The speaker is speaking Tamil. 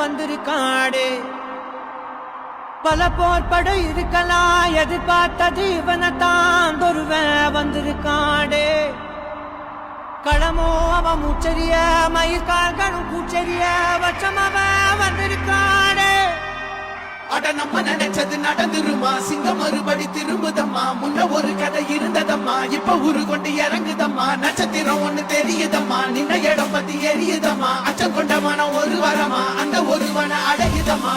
வந்திருக்காடே. பல போர்படை இருக்கலாம், எதிர்பார்த்தது இவனைத்தான் ஒருவன் வந்திருக்காடே. களமோ அவன் மூச்சரிய, மயிர்கால்களும் பூச்சரிய, வச்சம் அவன் வந்திருக்காடே. அட நம்ம நினைச்சது நடந்துருமா, சிங்கம் மறுபடி திரும்புதம்மா. முன்ன ஒரு கதை இருந்ததம்மா, இப்ப உரு கொண்டு இறங்குதம்மா. நட்சத்திரம் ஒண்ணு தெரியுதம்மா, நின்ன இடம் பத்தி எரியுதம்மா. அச்சம் கொண்ட மனம் ஒரு வரமா, அந்த ஒருவனை அடையுதம்மா.